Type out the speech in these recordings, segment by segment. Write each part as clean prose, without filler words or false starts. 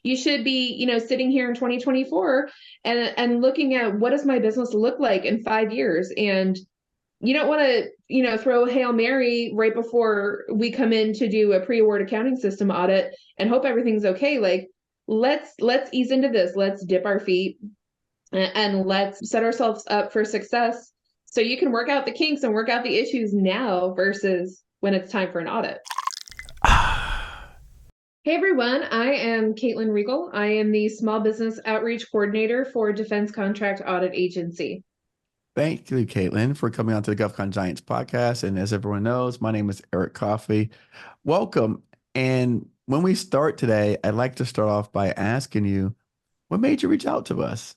You should be, sitting here in 2024 and looking at what does my business look like in 5 years. And you don't want to, throw a Hail Mary right before we come in to do a pre-award accounting system audit and hope everything's okay. Like, let's ease into this. Let's dip our feet and let's set ourselves up for success so you can work out the kinks and work out the issues now versus when it's time for an audit. Hey everyone, I am Katelyn Rigle. I am the Small Business Outreach Coordinator for Defense Contract Audit Agency. Thank you, Katelyn, for coming on to the GovCon Giants podcast. And as everyone knows, my name is Eric Coffie. Welcome. And when we start today, I'd like to start off by asking you, what made you reach out to us?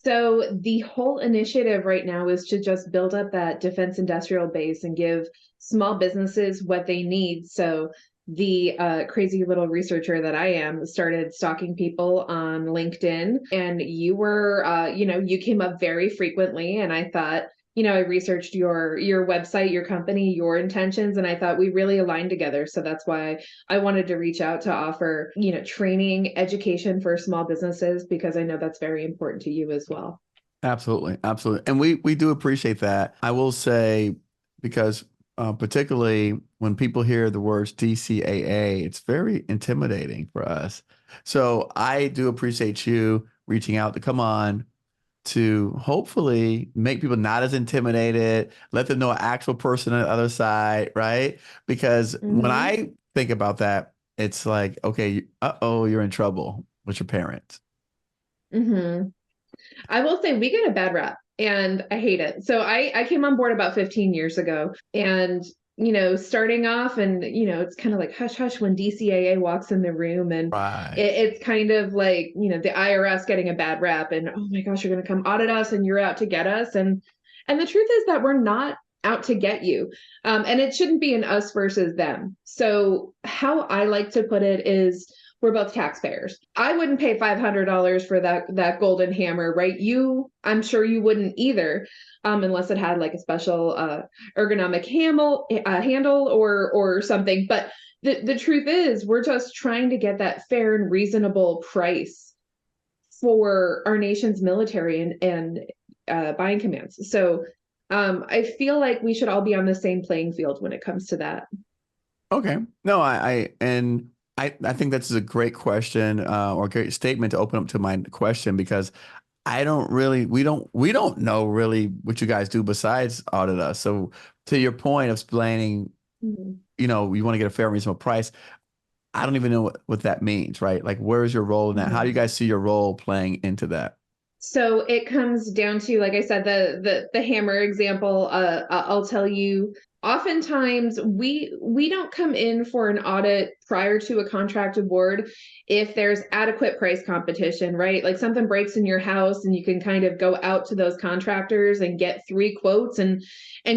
So the whole initiative right now is to just build up that defense industrial base and give small businesses what they need. So the crazy little researcher that I am started stalking people on LinkedIn, and you were, you came up very frequently, and I thought, I researched your website, your company, your intentions, and I thought we really aligned together. So that's why I wanted to reach out to offer, training, education for small businesses, because I know that's very important to you as well. Absolutely. Absolutely. And we do appreciate that. I will say, because particularly when people hear the words DCAA, it's very intimidating for us. So I do appreciate you reaching out to come on to hopefully make people not as intimidated, let them know an actual person on the other side, right? Because when I think about that, it's like, okay, you're in trouble with your parents. I will say we get a bad rap and I hate it. So I came on board about 15 years ago, and starting off, and it's kind of like hush hush when DCAA walks in the room, and it's kind of like the IRS getting a bad rap, and oh my gosh, you're going to come audit us and you're out to get us, and the truth is that we're not out to get you, and it shouldn't be an us versus them. So how I like to put it is, we're both taxpayers. I wouldn't pay $500 for that golden hammer, right? I'm sure you wouldn't either, unless it had like a special ergonomic handle or something. But the truth is, we're just trying to get that fair and reasonable price for our nation's military and buying commands. So I feel like we should all be on the same playing field when it comes to that. Okay. No, I think that's a great question or a great statement to open up to my question, because we don't know really what you guys do besides audit us. So to your point of explaining, you want to get a fair and reasonable price, I don't even know what that means, right? Like, where's your role in that? How do you guys see your role playing into that? So it comes down to, like I said, the hammer example. I'll tell you, oftentimes we don't come in for an audit prior to a contract award if there's adequate price competition, right? Like something breaks in your house and you can kind of go out to those contractors and get 3 quotes and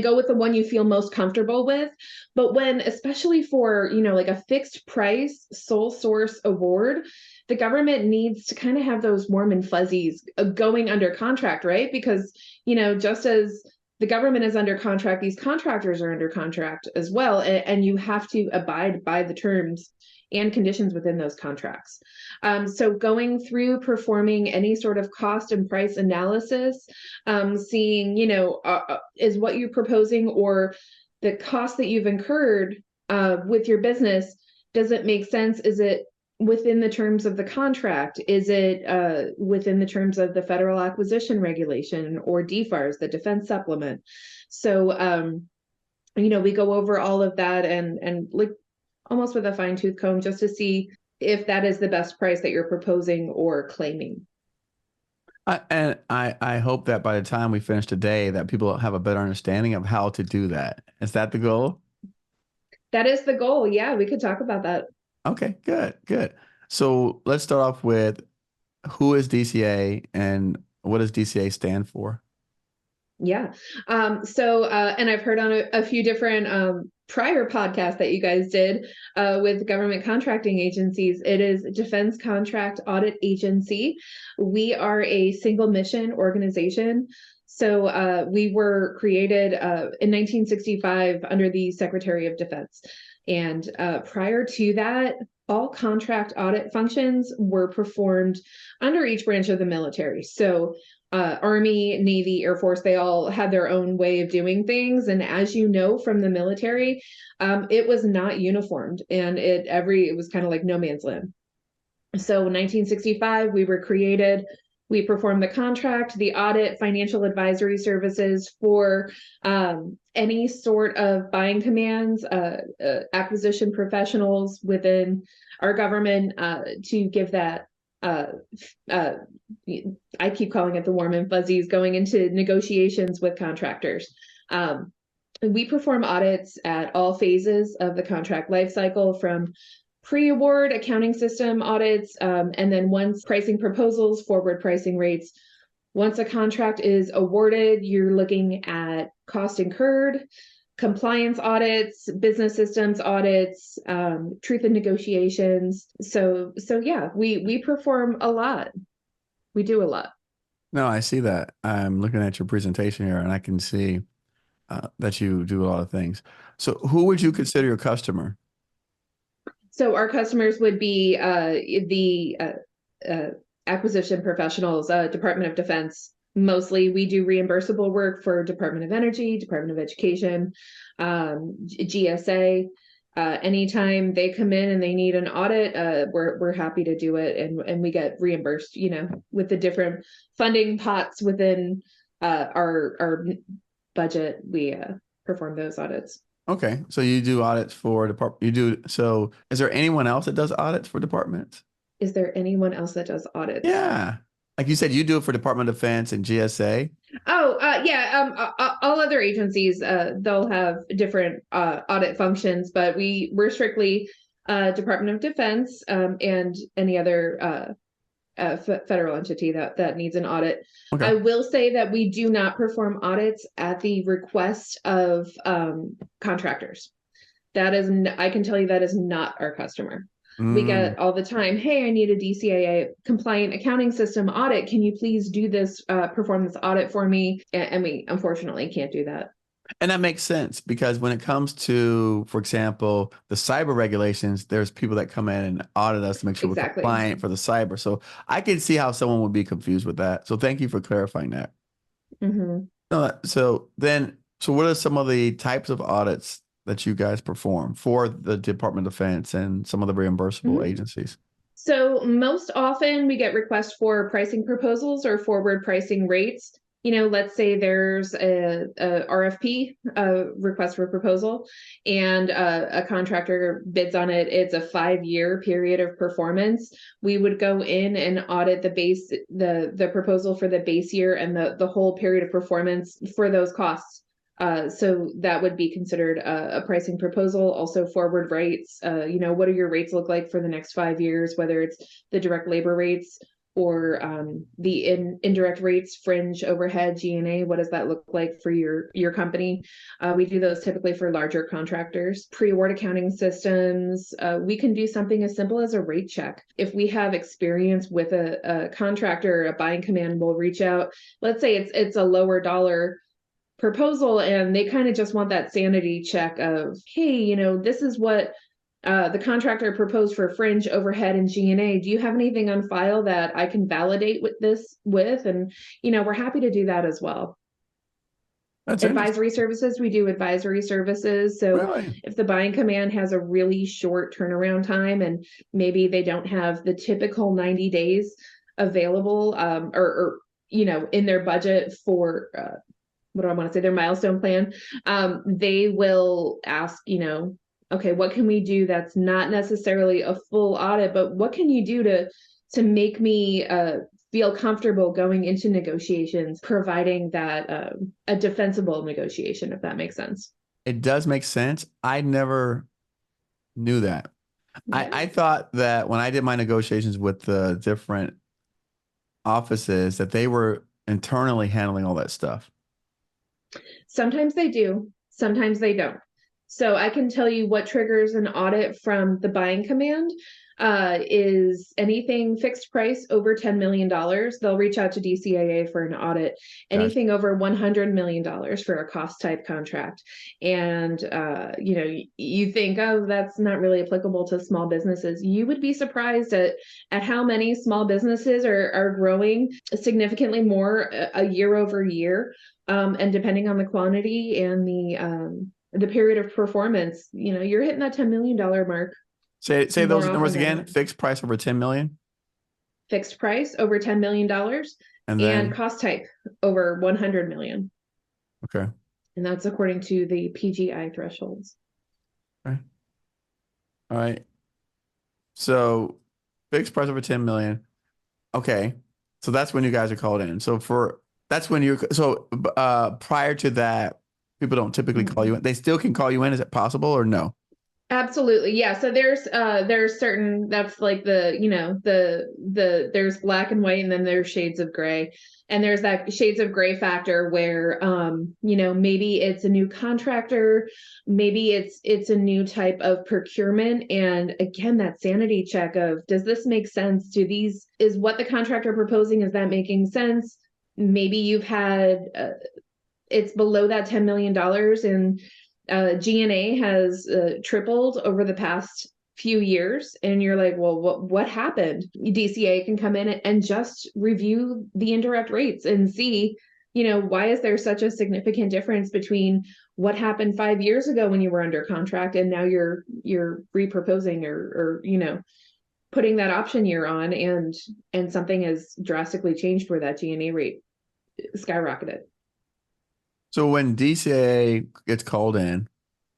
go with the one you feel most comfortable with. But when, especially for, like a fixed price sole source award, the government needs to kind of have those warm and fuzzies going under contract, right? Because, just as the government is under contract, these contractors are under contract as well. And you have to abide by the terms and conditions within those contracts. So going through performing any sort of cost and price analysis, seeing, is what you're proposing or the cost that you've incurred with your business, does it make sense? Is it within the terms of the contract? Is it within the terms of the federal acquisition regulation or DFARS, the defense supplement? So, we go over all of that and like almost with a fine tooth comb just to see if that is the best price that you're proposing or claiming. And I hope that by the time we finish today, that people have a better understanding of how to do that. Is that the goal? That is the goal. Yeah, we could talk about that. Okay, good. So let's start off with, who is DCA and what does DCA stand for? Yeah. And I've heard on a few different prior podcasts that you guys did with government contracting agencies. It is Defense Contract Audit Agency. We are a single mission organization. So we were created in 1965 under the Secretary of Defense. And prior to that, all contract audit functions were performed under each branch of the military. So Army, Navy, Air Force, they all had their own way of doing things. And as you know from the military, it was not uniformed, and it was kind of like no man's land. So in 1965, we were created. We performed the contract, the audit, financial advisory services for any sort of buying commands, acquisition professionals within our government to give that. I keep calling it the warm and fuzzies, going into negotiations with contractors. We perform audits at all phases of the contract lifecycle, from pre-award accounting system audits, and then once pricing proposals, forward pricing rates. Once a contract is awarded, you're looking at cost incurred, compliance audits, business systems audits, truth in negotiations. So yeah, we perform a lot. We do a lot. No, I see that. I'm looking at your presentation here, and I can see that you do a lot of things. So who would you consider your customer? So our customers would be the acquisition professionals, Department of Defense. Mostly we do reimbursable work for Department of Energy, Department of Education, GSA. Anytime they come in and they need an audit, we're happy to do it, and we get reimbursed, with the different funding pots within our budget. We perform those audits. Okay, so you do audits for department. So is there anyone else that does audits for departments? Is there anyone else that does audits? Yeah. Like you said, you do it for Department of Defense and GSA. Oh, yeah. All other agencies, they'll have different audit functions, but we're strictly Department of Defense, and any other federal entity that needs an audit. Okay. I will say that we do not perform audits at the request of contractors. I can tell you that is not our customer. We get all the time, hey, I need a DCAA compliant accounting system audit. Can you please do this, perform this audit for me? And we unfortunately can't do that. And that makes sense, because when it comes to, for example, the cyber regulations, there's people that come in and audit us to make sure Exactly. we're compliant for the cyber. So I can see how someone would be confused with that. So thank you for clarifying that. Mm-hmm. No, so what are some of the types of audits that you guys perform for the Department of Defense and some of the reimbursable agencies? So most often we get requests for pricing proposals or forward pricing rates. Let's say there's a RFP, a request for proposal, and a contractor bids on it. It's a 5-year period of performance. We would go in and audit the proposal for the base year and the whole period of performance for those costs. So that would be considered a pricing proposal. Also forward rates, what do your rates look like for the next 5 years, whether it's the direct labor rates or the indirect rates, fringe, overhead, G&A. What does that look like for your company? We do those typically for larger contractors. Pre-award accounting systems, we can do something as simple as a rate check. If we have experience with a contractor, a buying command will reach out. Let's say it's a lower dollar proposal and they kind of just want that sanity check of, hey, this is what the contractor proposed for fringe, overhead, and G&A. Do you have anything on file that I can validate with? And we're happy to do that as well. That's advisory services, we do advisory services. So really? If the buying command has a really short turnaround time and maybe they don't have the typical 90 days available, or in their budget for what do I want to say, their milestone plan, they will ask, okay, what can we do that's not necessarily a full audit, but what can you do to make me feel comfortable going into negotiations, providing that a defensible negotiation, if that makes sense. It does make sense. I never knew that. Yeah. I thought that when I did my negotiations with the different offices that they were internally handling all that stuff. Sometimes they do, sometimes they don't. So I can tell you what triggers an audit from the buying command is anything fixed price over $10 million. They'll reach out to DCAA for an audit. Gotcha. Anything over $100 million for a cost type contract. And, you think, oh, that's not really applicable to small businesses. You would be surprised at how many small businesses are growing significantly more a year over year. And depending on the quantity and the period of performance, you're hitting that $10 million mark. Say More those numbers often than again. not. Fixed price over 10 million. Fixed price over $10 million And then, and cost type over 100 million. okay. And that's according to the PGI thresholds. Okay. All right. So fixed price over 10 million. Okay. So that's when you guys are called in. So prior to that, people don't typically call you in. They still can call you in. Is it possible or no? Absolutely. Yeah. So there's certain, that's like there's black and white, and then there's shades of gray. And there's that shades of gray factor where, maybe it's a new contractor, maybe it's a new type of procurement. And again, that sanity check of, does this make sense? Is what the contractor proposing, is that making sense? Maybe you've had, it's below that $10 million, and G&A has tripled over the past few years, and you're like, well, what happened? DCA can come in and just review the indirect rates and see, why is there such a significant difference between what happened 5 years ago when you were under contract and now you're reproposing or putting that option year on, and something has drastically changed where that G&A rate skyrocketed. So when DCAA gets called in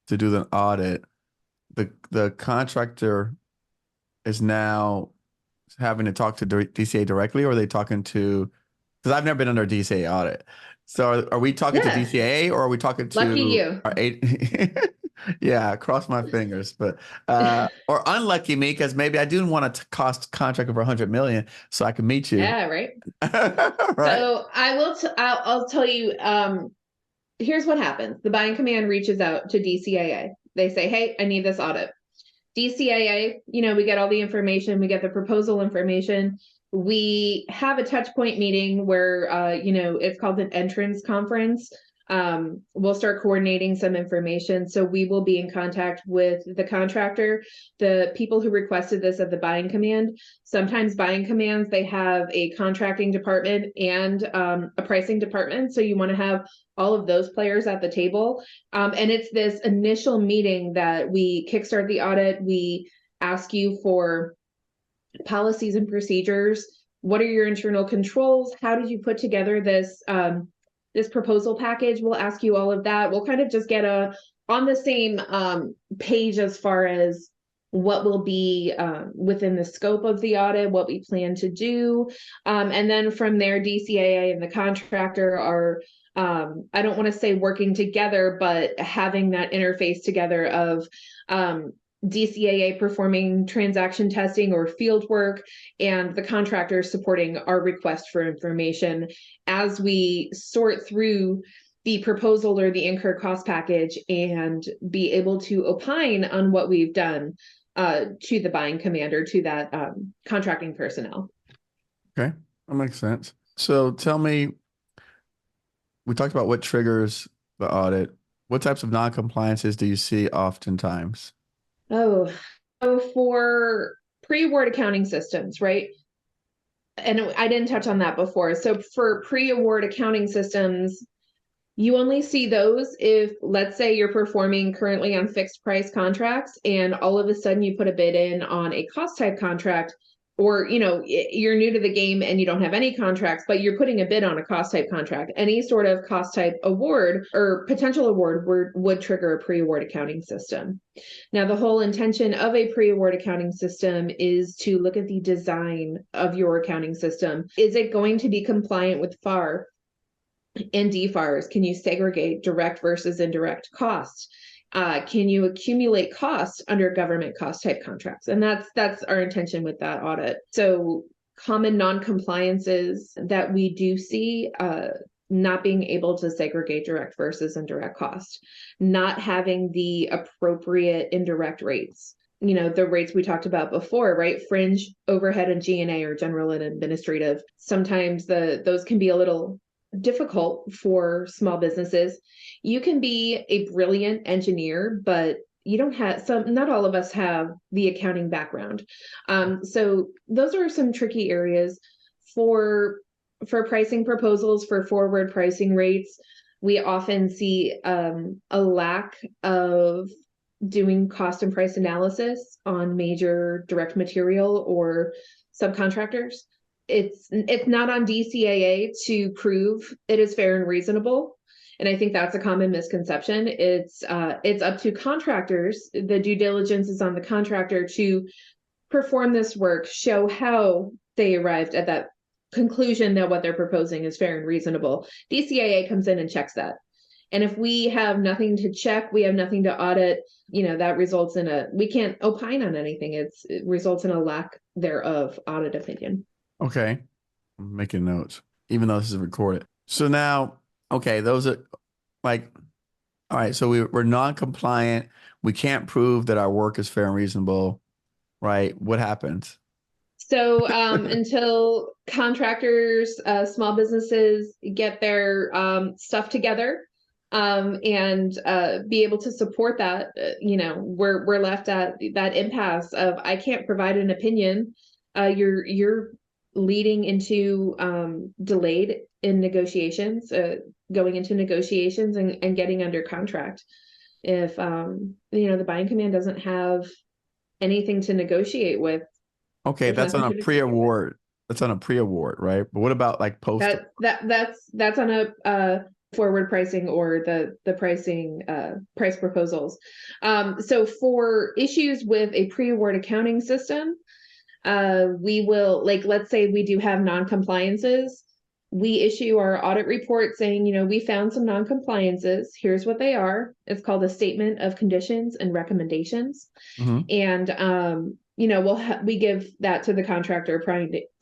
to do the audit, the contractor is now having to talk to DCAA directly, or are they talking to? Because I've never been under a DCAA audit. So are we talking to DCAA, or are we talking to Lucky you. Our yeah, cross my fingers, but or unlucky me, because maybe I do want to cost contract over 100 million so I can meet you. Yeah, right. Right. So I'll tell you. Here's what happens. The buying command reaches out to DCAA. They say, hey, I need this audit. DCAA, we get all the information, we get the proposal information. We have a touch point meeting where, it's called an entrance conference. We'll start coordinating some information. So we will be in contact with the contractor, the people who requested this at the buying command. Sometimes buying commands, they have a contracting department and a pricing department. So you want to have all of those players at the table. And it's this initial meeting that we kickstart the audit. We ask you for policies and procedures. What are your internal controls? How did you put together this proposal package? We'll ask you all of that. We'll kind of just get on the same page as far as what will be within the scope of the audit, what we plan to do. And then from there, DCAA and the contractor are, I don't want to say working together, but having that interface together of DCAA performing transaction testing or field work, and the contractor supporting our request for information as we sort through the proposal or the incurred cost package and be able to opine on what we've done to the buying commander, to that contracting personnel. Okay, that makes sense. So tell me, we talked about what triggers the audit. What types of non-compliances do you see oftentimes? So for pre-award accounting systems, right? And I didn't touch on that before. So for pre-award accounting systems, you only see those if, let's say, you're performing currently on fixed price contracts and all of a sudden you put a bid in on a cost type contract, or, you're new to the game and you don't have any contracts, but you're putting a bid on a cost type contract. Any sort of cost type award or potential award would trigger a pre-award accounting system. Now, the whole intention of a pre-award accounting system is to look at the design of your accounting system. Is it going to be compliant with FAR and DFARS? Can you segregate direct versus indirect costs? Can you accumulate costs under government cost type contracts? And that's our intention with that audit. So common non-compliances that we do see, not being able to segregate direct versus indirect cost, not having the appropriate indirect rates. The rates we talked about before, right? Fringe, overhead, and G&A, or general and administrative. Sometimes those can be a little difficult for small businesses. You can be a brilliant engineer, but you don't have not all of us have the accounting background. So those are some tricky areas for pricing proposals, for forward pricing rates. We often see a lack of doing cost and price analysis on major direct material or subcontractors. It's not on DCAA to prove it is fair and reasonable. And I think that's a common misconception. It's up to contractors. The due diligence is on the contractor to perform this work, show how they arrived at that conclusion that what they're proposing is fair and reasonable. DCAA comes in and checks that. And if we have nothing to check, we have nothing to audit, that results in we can't opine on anything. It results in a lack thereof audit opinion. Okay. I'm making notes, even though this is recorded. So now, okay, those are all right, so we're non-compliant. We can't prove that our work is fair and reasonable, right? What happens? So until contractors, small businesses get their stuff together and be able to support that, we're left at that impasse of, I can't provide an opinion. You're leading into delayed in negotiations, going into negotiations and getting under contract. If the buying command doesn't have anything to negotiate with. Okay, that's on a pre-award. That's on a pre-award, right? But what about post? That's on a forward pricing or the pricing price proposals. So for issues with a pre-award accounting system, we will, let's say we do have non-compliances. We issue our audit report saying, we found some non-compliances. Here's what they are. It's called a statement of conditions and recommendations. Mm-hmm. And, we give that to the contractor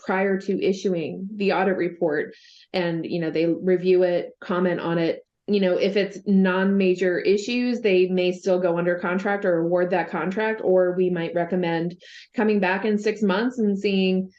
prior to issuing the audit report. And, they review it, comment on it. If it's non-major issues, they may still go under contract or award that contract, or we might recommend coming back in 6 months and seeing,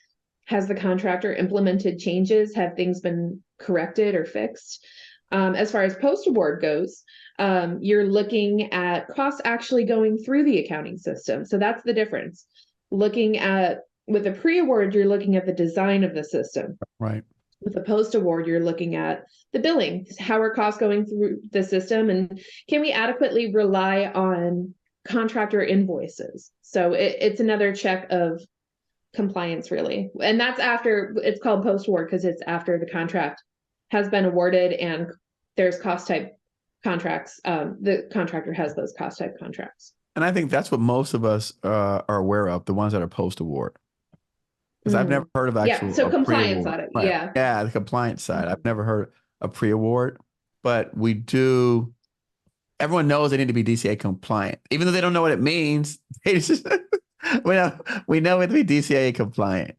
has the contractor implemented changes? Have things been corrected or fixed? As far as post-award goes, you're looking at costs actually going through the accounting system. So that's the difference. With a pre-award, you're looking at the design of the system. Right. With a post-award, you're looking at the billing. How are costs going through the system? And can we adequately rely on contractor invoices? So it's another check of compliance, really. And that's after, it's called post-award because it's after the contract has been awarded and there's cost type contracts. The contractor has those cost type contracts. And I think that's what most of us are aware of, the ones that are post-award. Because I've never heard of actual so compliance audit. Right. Yeah, the compliance side. I've never heard of pre-award, but we do. Everyone knows they need to be DCAA compliant, even though they don't know what it means. They just, we know it to be DCAA compliant.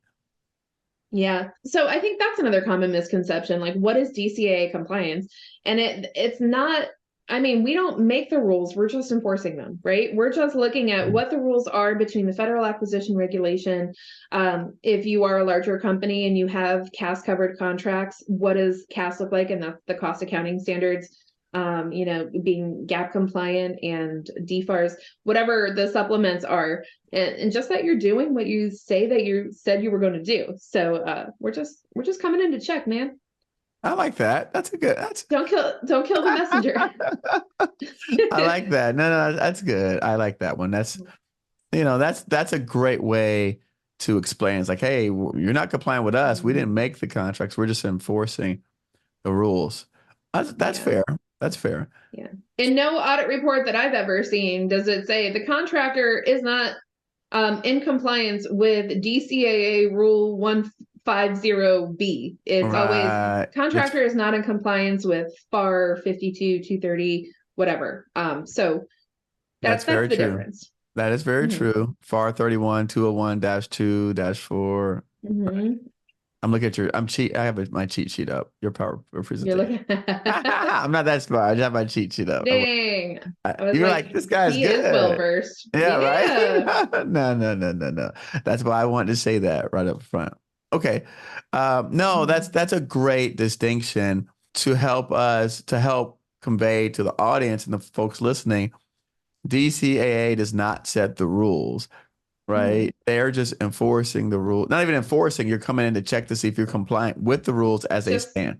Yeah. So I think that's another common misconception. What is DCAA compliance? And it's not. I mean, we don't make the rules, we're just enforcing them, right? We're just looking at what the rules are between the federal acquisition regulation. If you are a larger company and you have CAS covered contracts, what does CAS look like? And that's the cost accounting standards, being GAAP compliant and DFARS, whatever the supplements are. And just that you're doing what you say that you said you were going to do. So we're just coming in to check, man. I like that. That's a good. Don't kill the messenger. I like that. No, that's good. I like that one. That's a great way to explain. It's hey, you're not complying with us. We didn't make the contracts. We're just enforcing the rules. That's fair. That's fair. Yeah. In no audit report that I've ever seen does it say the contractor is not in compliance with DCAA Rule 150B. It's always contractor is not in compliance with FAR 52, 230, whatever. So that's the very true. Difference. That is very true. FAR 31, 201-2-4. I'm looking at I have my cheat sheet up. Your power You're presentation. looking. I'm not that smart. I just have my cheat sheet up. Dang. I was You're like, like, this guy's he is well good. versed. Yeah, right? Yeah. No, no, no, no, no. That's why I wanted to say that right up front. Okay. No, Mhm. that's a great distinction to help convey to the audience and the folks listening. DCAA does not set the rules, Mhm. right? They're just enforcing the rule. Not even enforcing, you're coming in to check to see if you're compliant with the rules as they Just stand,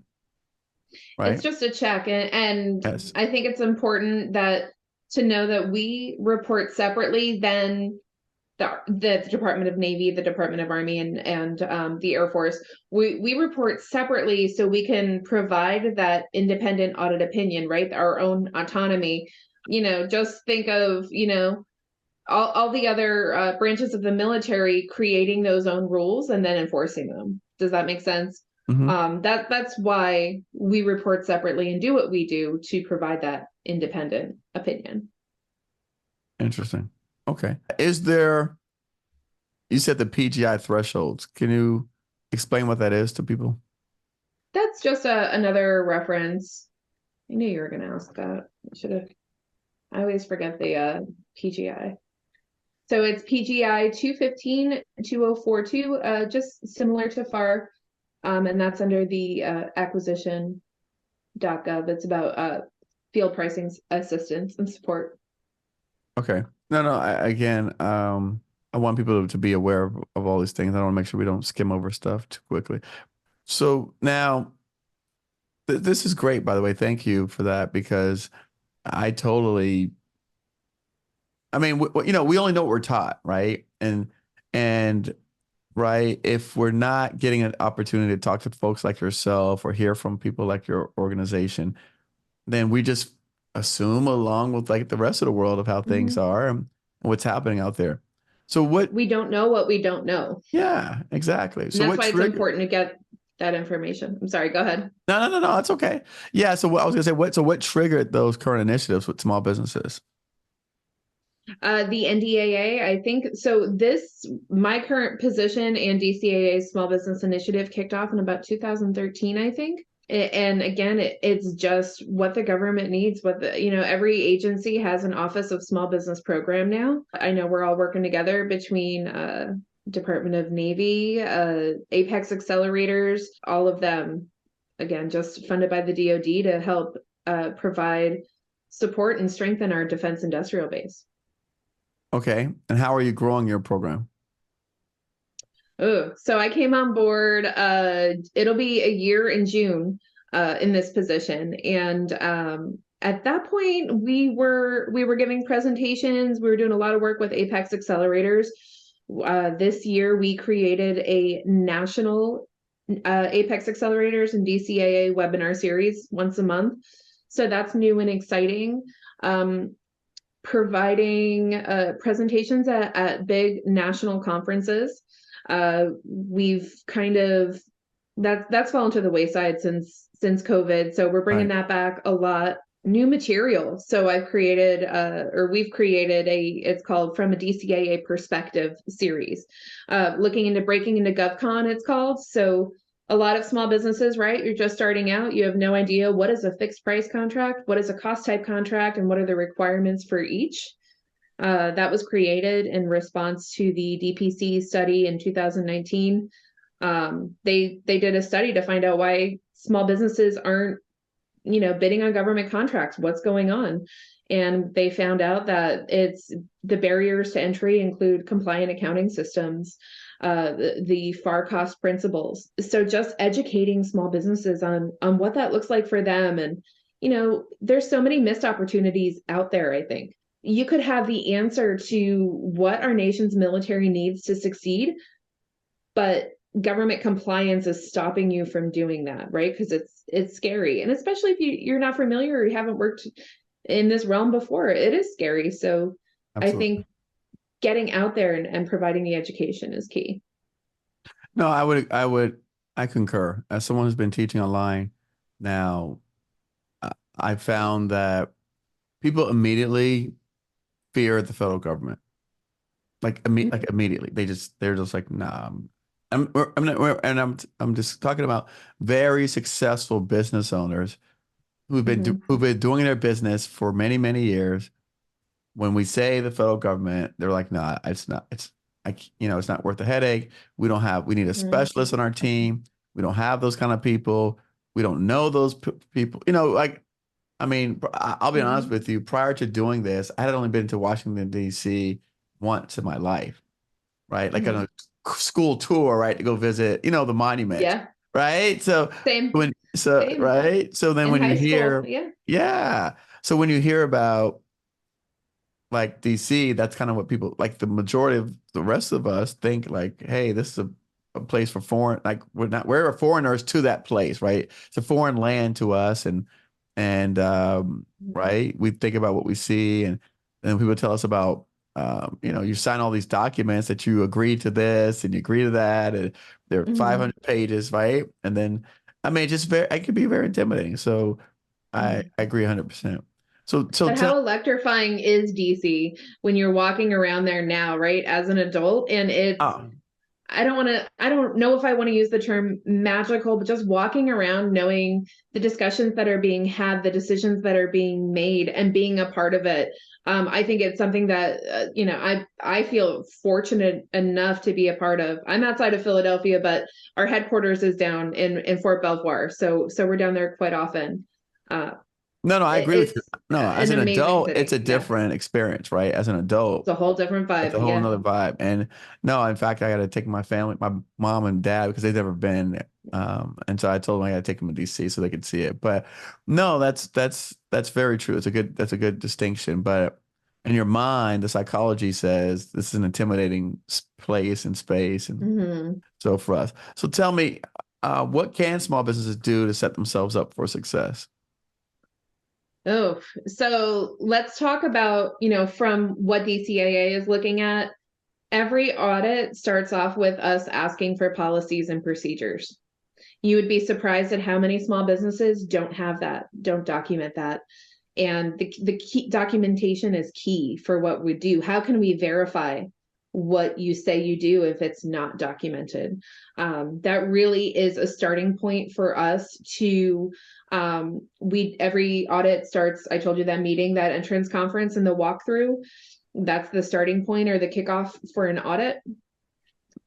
it's right? just a check, and Yes. I think it's important that to know that we report separately than the Department of Navy, the Department of Army, and the Air Force. We report separately so we can provide that independent audit opinion, right? Our own autonomy. Just think of all the other branches of the military creating those own rules and then enforcing them. Does that make sense? Hmm. That's why we report separately and do what we do to provide that independent opinion. Interesting. Okay. You said the PGI thresholds. Can you explain what that is to people? That's just another reference. I knew you were going to ask that. I should have. I always forget the PGI. So it's PGI 215-2042, just similar to FAR, and that's under the acquisition.gov. It's about field pricing assistance and support. Okay. No, no. Again, I want people to be aware of all these things. I want to make sure we don't skim over stuff too quickly. So now, this is great, by the way. Thank you for that because I totally. I mean, we only know what we're taught, right? And right, if we're not getting an opportunity to talk to folks like yourself or hear from people like your organization, then we just assume along with like the rest of the world of how things Mhm. are and what's happening out there. So what, We don't know what we don't know. yeah, exactly. And So that's what why it's triggered, important to get that information. I'm sorry, go ahead. no, no, no, no, it's okay. Yeah. So what I was gonna say, what triggered those current initiatives with small businesses? The NDAA, I think so. My current position and DCAA Small Business Initiative kicked off in about 2013, I think. And again, it's just what the government needs. Every agency has an Office of Small Business Program now. I know we're all working together between Department of Navy, Apex Accelerators, all of them. Again, just funded by the DoD to help provide support and strengthen our defense industrial base. Okay. And how are you growing your program? Oh, so I came on board, it'll be a year in June, in this position. And at that point we were giving presentations, we were doing a lot of work with Apex Accelerators. This year we created a national Apex Accelerators and DCAA webinar series once a month. So that's new and exciting. Providing presentations at big national conferences. We've kind of that's fallen to the wayside since COVID. So we're bringing Right. that back a lot. New material. So we've created it's called From a DCAA Perspective series, looking into breaking into GovCon, it's called. So a lot of small businesses, right? You're just starting out. You have no idea what is a fixed price contract, what is a cost type contract, and what are the requirements for each. That was created in response to the DPC study in 2019. They did a study to find out why small businesses aren't, bidding on government contracts. What's going on? And they found out that it's the barriers to entry include compliant accounting systems, the FAR cost principles. So just educating small businesses on what that looks like for them. And, there's so many missed opportunities out there, I think. You could have the answer to what our nation's military needs to succeed, but government compliance is stopping you from doing that, right? Because it's scary. And especially if you're not familiar or you haven't worked in this realm before, it is scary. So I Absolutely. think getting out there and providing the education is key. No, I concur. As someone who's been teaching online now, I I found that people immediately fear the federal government. Like Mhm. immediately. They're just like, nah. I'm just talking about very successful business owners who've been doing their business for many, many years. When we say the federal government, they're like, no, it's not. It's not worth the headache. We need a specialist on our team. We don't have those kind of people. We don't know those people. I mean, I'll be honest with you. Prior to doing this, I had only been to Washington, D.C. once in my life, right? Like on a school tour, right? To go visit, the monuments, Yeah. right? So Same. right. So then In when you high school, hear, yeah. yeah. So when you hear about like DC, that's kind of what people like the majority of the rest of us think like, hey, this is a place for foreign, like we're foreigners to that place, right? It's a foreign land to us and right, we think about what we see and then people tell us about you sign all these documents that you agree to this and you agree to that and they're 500 pages, right? And then I mean it can be very intimidating. So I agree 100%. So But how electrifying is DC when you're walking around there now, right? As an adult, and it's I don't know if I want to use the term magical, but just walking around knowing the discussions that are being had, the decisions that are being made, and being a part of it. I think it's something that I feel fortunate enough to be a part of. I'm outside of Philadelphia, but our headquarters is down in Fort Belvoir, so we're down there quite often. No, I agree with you. It's No, as an an amazing adult, it's city. a Yeah, different experience, right? As an it's adult, a whole different it's vibe. a whole Yeah. nother vibe. And no, in fact, I got to take my family, my mom and dad, because they've never been. And so I told them I got to take them to DC so they could see it. But no, that's very true. That's a good distinction. But in your mind, the psychology says this is an intimidating place and space, and so for us. So tell me, what can small businesses do to set themselves up for success? Oh, so let's talk about, from what DCAA is looking at. Every audit starts off with us asking for policies and procedures. You would be surprised at how many small businesses don't have that, don't document that. And the key documentation is key for what we do. How can we verify what you say you do if it's not documented? That really is a starting point for us to every audit starts, I told you that meeting, that entrance conference and the walkthrough, that's the starting point or the kickoff for an audit.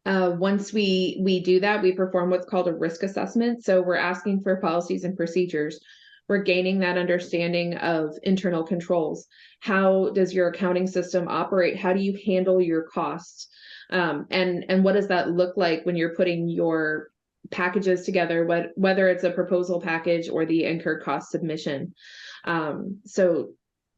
Once we do that, we perform what's called a risk assessment. So we're asking for policies and procedures. We're gaining that understanding of internal controls. How does your accounting system operate? How do you handle your costs? And what does that look like when you're putting your packages together, whether it's a proposal package or the incurred cost submission? So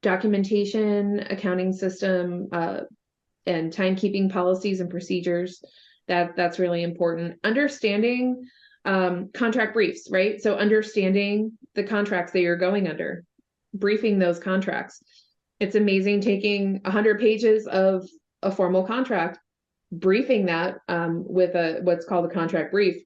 documentation, accounting system, and timekeeping policies and procedures, that's really important. Understanding contract briefs, right? So understanding the contracts that you're going under, briefing those contracts. It's amazing taking 100 pages of a formal contract, briefing that with what's called a contract brief,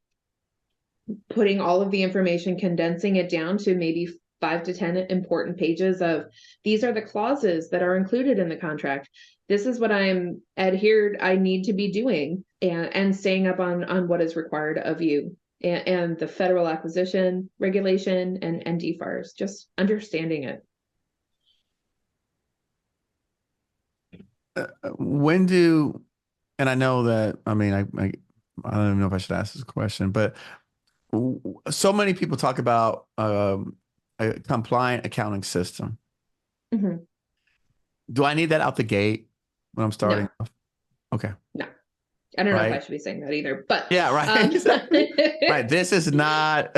putting all of the information, condensing it down to maybe 5 to 10 important pages of these are the clauses that are included in the contract. This is what I need to be doing, and staying up on what is required of you, and the federal acquisition regulation and DFARS, just understanding it. And I know that, I mean, I don't even know if I should ask this question, but so many people talk about a compliant accounting system. Do I need that out the gate when I'm starting No. off? Okay. No. I don't know if I should be saying that either, but yeah, right. Right. This is not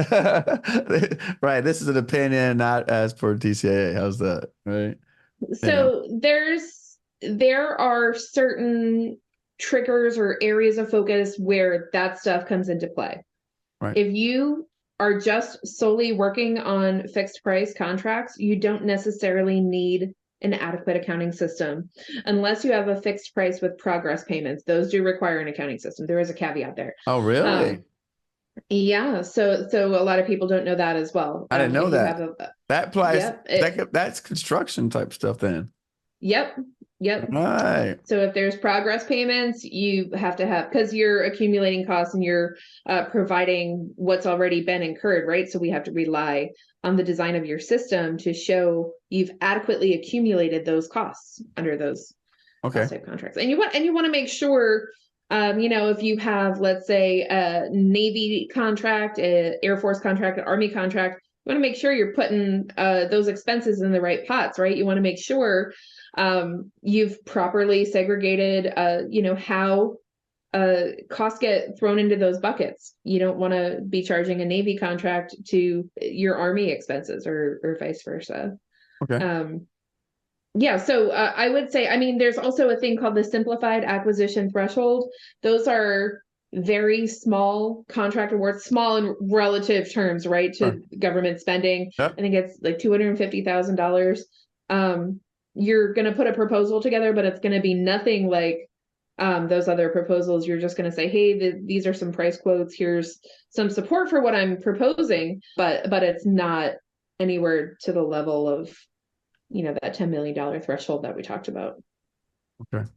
right. This is an opinion, not as per DCAA. How's that? Right. So there are certain triggers or areas of focus where that stuff comes into play. Right. If you are just solely working on fixed price contracts, you don't necessarily need an adequate accounting system unless you have a fixed price with progress payments. Those do require an accounting system. There is a caveat there. Oh, really? Yeah. So a lot of people don't know that as well. I didn't know that. That applies. Yep, That's construction type stuff then. Yep. Yep. Right. So if there's progress payments, you have to have, because you're accumulating costs and you're providing what's already been incurred, right? So we have to rely on the design of your system to show you've adequately accumulated those costs under those Okay. cost type contracts. And you want to make sure, if you have, let's say, a Navy contract, a Air Force contract, an Army contract, you want to make sure you're putting those expenses in the right pots, right? You want to make sure you've properly segregated, how costs get thrown into those buckets. You don't want to be charging a Navy contract to your Army expenses or vice versa. Okay. Yeah, so I would say, I mean, there's also a thing called the simplified acquisition threshold. Those are very small contract awards, small in relative terms, right, Sure. to government spending. Yep. I think it's like $250,000. You're going to put a proposal together, but it's going to be nothing like those other proposals. You're just going to say, hey, these are some price quotes. Here's some support for what I'm proposing, but it's not anywhere to the level of that $10 million threshold that we talked about. Okay.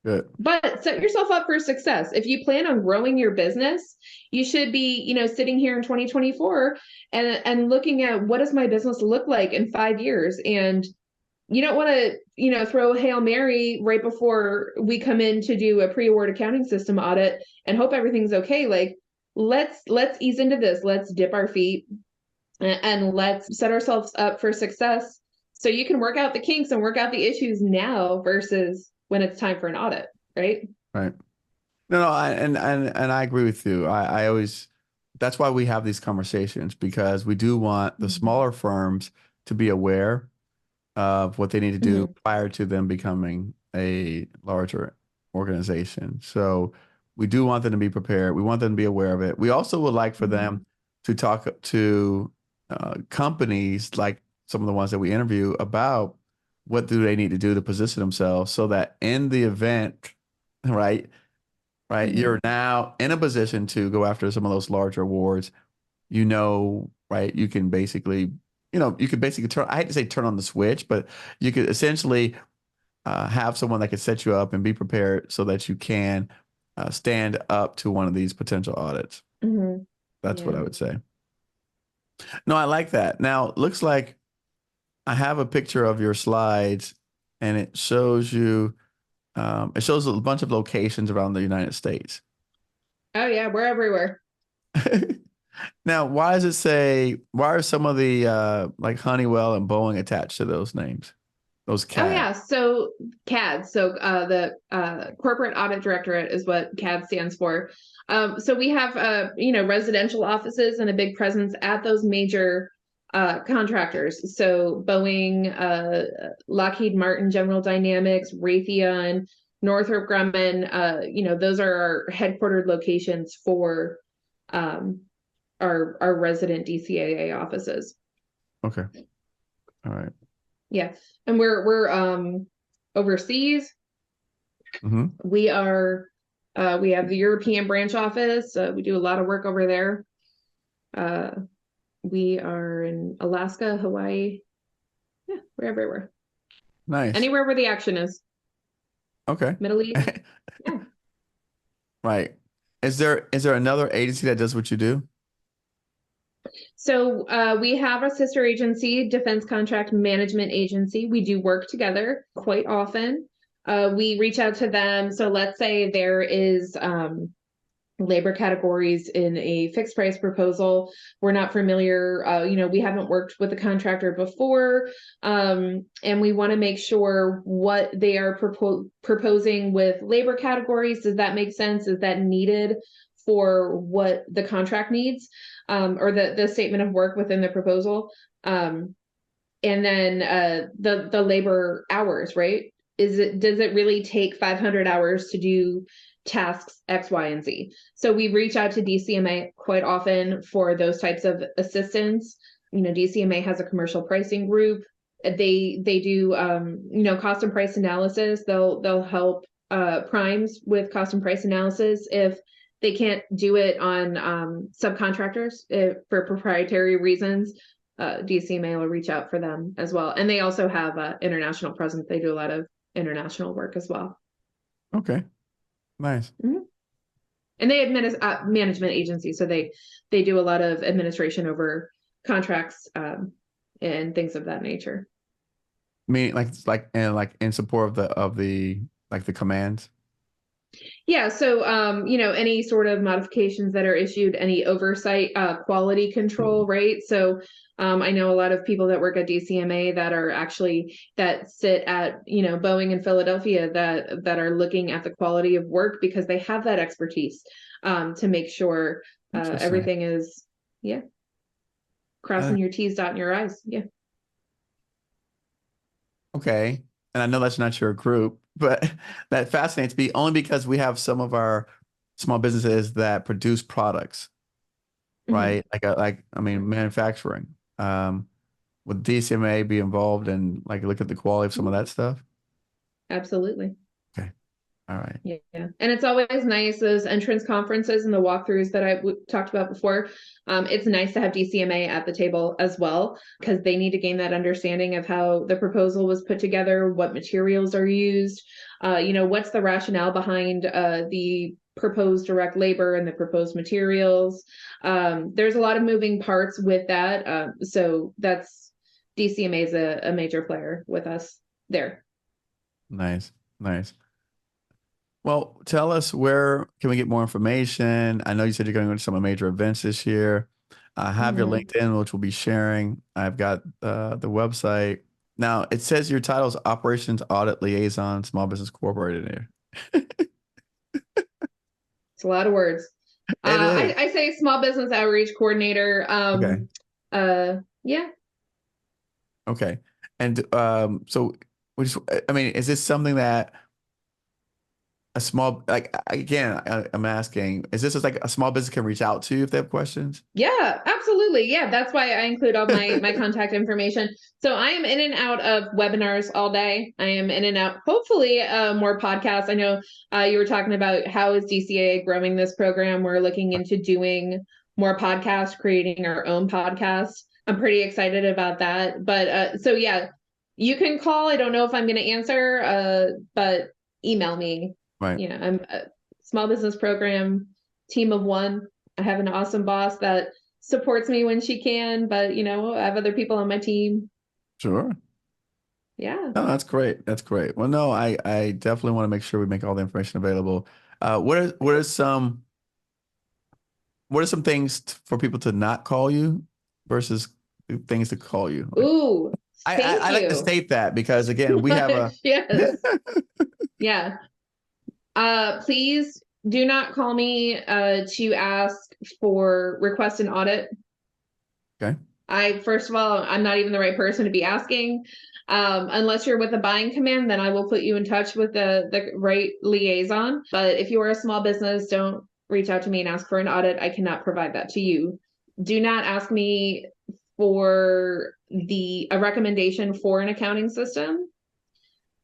Good. But set yourself up for success. If you plan on growing your business, you should be, sitting here in 2024 and looking at, what does my business look like in 5 years? And you don't want to, throw a Hail Mary right before we come in to do a pre-award accounting system audit and hope everything's okay. Like, let's ease into this. Let's dip our feet and let's set ourselves up for success, so you can work out the kinks and work out the issues now versus when it's time for an audit, right? Right. No, and I agree with you. I always, that's why we have these conversations, because we do want the smaller firms to be aware of what they need to do prior to them becoming a larger organization. So we do want them to be prepared. We want them to be aware of it. We also would like for them to talk to companies like some of the ones that we interview about what do they need to do to position themselves, so that in the event, right, you're now in a position to go after some of those larger awards, right, you can basically, turn, I hate to say turn on the switch, but you could essentially have someone that could set you up and be prepared so that you can stand up to one of these potential audits. That's what I would say. No, I like that. Now, it looks like I have a picture of your slides, and it shows you, it shows a bunch of locations around the United States. Oh yeah, we're everywhere. Now, why are some of the like Honeywell and Boeing attached to those names? Those CAD. Oh yeah, so CAD. So the Corporate Audit Directorate is what CAD stands for. So we have residential offices and a big presence at those major contractors. So Boeing, Lockheed Martin, General Dynamics, Raytheon, Northrop Grumman. Those are our headquartered locations for our resident DCAA offices. Okay. All right. Yeah. And we're overseas. We are we have the European branch office. We do a lot of work over there. We are in Alaska, Hawaii. Yeah, we're everywhere. Nice. Anywhere where the action is. Okay. Middle East. Yeah. Right. Is there another agency that does what you do? So we have a sister agency, Defense Contract Management Agency. We do work together quite often. We reach out to them. So let's say there is labor categories in a fixed price proposal. We're not familiar, we haven't worked with the contractor before, and we want to make sure what they are proposing with labor categories. Does that make sense? Is that needed for what the contract needs, or the statement of work within the proposal? And then the labor hours, right? Does it really take 500 hours to do tasks X, Y, and Z? So we reach out to DCMA quite often for those types of assistance. DCMA has a commercial pricing group. They do cost and price analysis. They'll help primes with cost and price analysis if they can't do it on subcontractors for proprietary reasons. DCMA will reach out for them as well. And they also have international presence. They do a lot of international work as well. Okay. Nice. Mm-hmm. And they management agency, so they do a lot of administration over contracts and things of that nature. I mean, like in support of the like the commands. Yeah, so any sort of modifications that are issued, any oversight, quality control, right? So I know a lot of people that work at DCMA that sit at Boeing in Philadelphia that are looking at the quality of work because they have that expertise to make sure everything is crossing your T's, dotting your I's. Yeah. Okay. And I know that's not your group, but that fascinates me only because we have some of our small businesses that produce products, right? I mean, manufacturing. Would DCMA be involved and like look at the quality of some of that stuff? Absolutely. Okay. All right. Yeah. And it's always nice, those entrance conferences and the walkthroughs that I talked about before. It's nice to have DCMA at the table as well, because they need to gain that understanding of how the proposal was put together, what materials are used, what's the rationale behind the proposed direct labor and the proposed materials. There's a lot of moving parts with that. So that's DCMA is a major player with us there. Nice. Nice. Well, tell us, where can we get more information? I know you said you're going to some major events this year. I have your LinkedIn, which we'll be sharing. I've got the website. Now, it says your title is Operations Audit Liaison, Small Business Coordinator. It's a lot of words. I say Small Business Outreach Coordinator. Yeah. Okay. And so, I mean, is this something that a small, like, again, I'm asking, is this like a small business can reach out to you if they have questions? Yeah, absolutely. Yeah, that's why I include all my contact information. So I am in and out of webinars all day. I am in and out, hopefully more podcasts. I know you were talking about how is DCAA growing this program. We're looking into doing more podcasts, creating our own podcast. I'm pretty excited about that. But so yeah, you can call. I don't know if I'm going to answer, but email me. Right. Yeah, I'm a small business program team of one. I have an awesome boss that supports me when she can, but I have other people on my team. Sure. Yeah. No, that's great. That's great. Well, no, I definitely want to make sure we make all the information available. What are some things for people to not call you versus things to call you? Ooh, I like to state that because again, we have a yes. Yeah. Please do not call me to ask for request an audit. Okay. First of all, I'm not even the right person to be asking. Unless you're with a buying command, then I will put you in touch with the right liaison. But if you are a small business, don't reach out to me and ask for an audit. I cannot provide that to you. Do not ask me for a recommendation for an accounting system.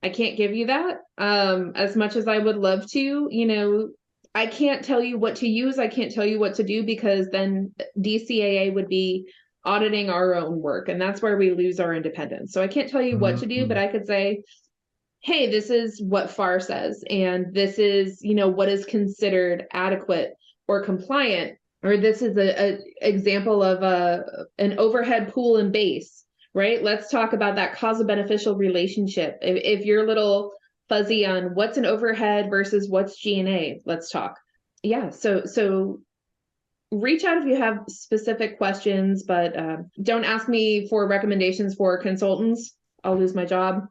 I can't give you that. As much as I would love to, I can't tell you what to use. I can't tell you what to do because then DCAA would be auditing our own work. And that's where we lose our independence. So I can't tell you what to do, but I could say, hey, this is what FAR says. And this is, what is considered adequate or compliant. Or this is a example of an overhead pool and base, right? Let's talk about that cause beneficial relationship. If you're a little fuzzy on what's an overhead versus what's G&A, let's talk. Yeah. So reach out if you have specific questions, but don't ask me for recommendations for consultants. I'll lose my job.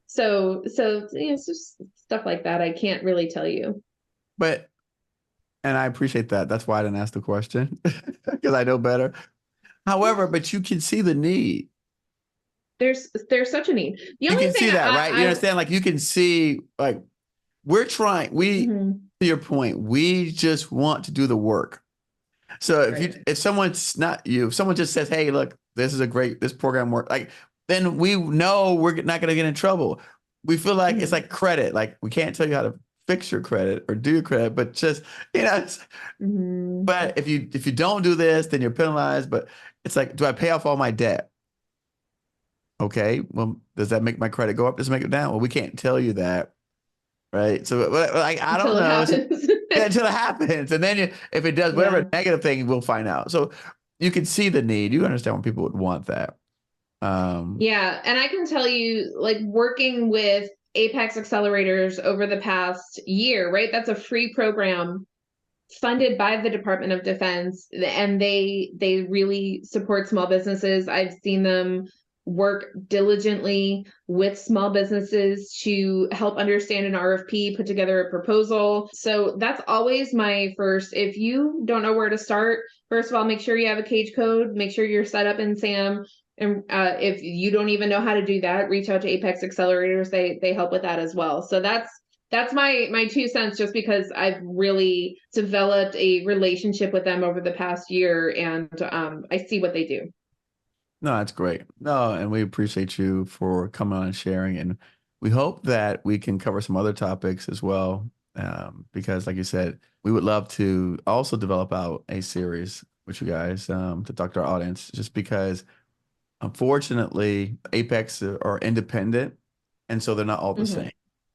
So it's just stuff like that. I can't really tell you. And I appreciate that. That's why I didn't ask the question because I know better. However, but you can see the need. There's such a need. You can see that, right? You understand? Like you can see, like we're trying. To your point, we just want to do the work. So if someone's not you, if someone just says, "Hey, look, this program work," like then we know we're not going to get in trouble. We feel like it's like credit. Like we can't tell you how to fix your credit or do your credit, but just But if you don't do this, then you're penalized. But it's like, do I pay off all my debt? Okay, well, does that make my credit go up? Does it make it down? Well, we can't tell you that, right? So, like, I don't Until it know. So, happens. yeah, until it happens, and then if it does whatever Yeah. negative thing, we'll find out. So you can see the need. You understand when people would want that. Yeah, and I can tell you, like working with Apex Accelerators over the past year, right? That's a free program funded by the Department of Defense, and they really support small businesses. I've seen them work diligently with small businesses to help understand an RFP, put together a proposal. So that's always my first. If you don't know where to start, first of all, make sure you have a cage code, make sure you're set up in SAM. And if you don't even know how to do that, reach out to Apex Accelerators. They help with that as well. So that's my 2 cents, just because I've really developed a relationship with them over the past year, and I see what they do. No, that's great. No, and we appreciate you for coming on and sharing. And we hope that we can cover some other topics as well. Because, like you said, we would love to also develop out a series with you guys to talk to our audience, just because unfortunately, Apex are independent, and so they're not all the Mm-hmm. same.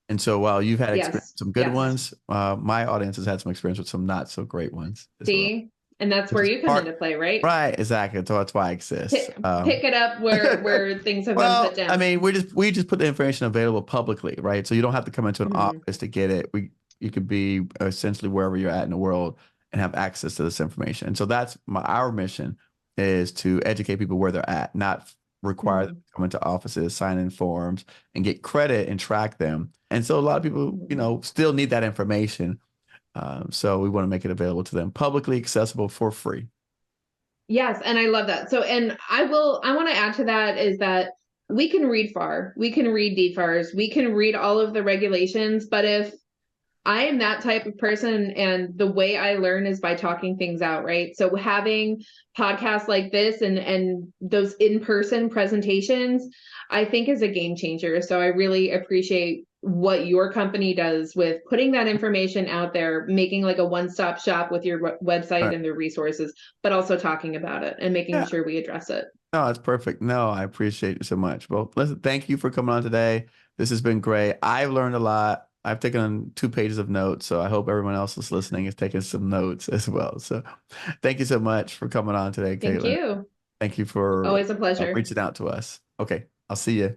And so while you've had experience Yes, with some good yes. ones, my audience has had some experience with some not so great ones as well, See, and that's which where is you come part into play, right? right, exactly. So that's why I exist. Pick it up where things have been put Well, I down. mean, we just put the information available publicly, right? So you don't have to come into an Mhm. office to get it. You could be essentially wherever you're at in the world and have access to this information. And so that's our mission, is to educate people where they're at, not require them Mhm. to come into offices, sign in forms, and get credit and track them. And so a lot of people, Mhm. still need that information. So we want to make it available to them, publicly accessible for free. Yes, and I love that. So, and I want to add to that is that we can read FAR, we can read DFARS, we can read all of the regulations, but if I am that type of person, and the way I learn is by talking things out, right? So having podcasts like this and those in-person presentations, I think is a game changer. So I really appreciate what your company does with putting that information out there, making like a one-stop shop with your All website right. and the resources, but also talking about it and making Yeah. sure we address it. No, that's perfect. No, I appreciate it so much. Well, listen, thank you for coming on today. This has been great. I've learned a lot. I've taken 2 pages of notes, so I hope everyone else is listening is taking some notes as well. So thank you so much for coming on today, Thank Katelyn. you. Thank you for Always a pleasure. reaching out to us. Okay, I'll see you.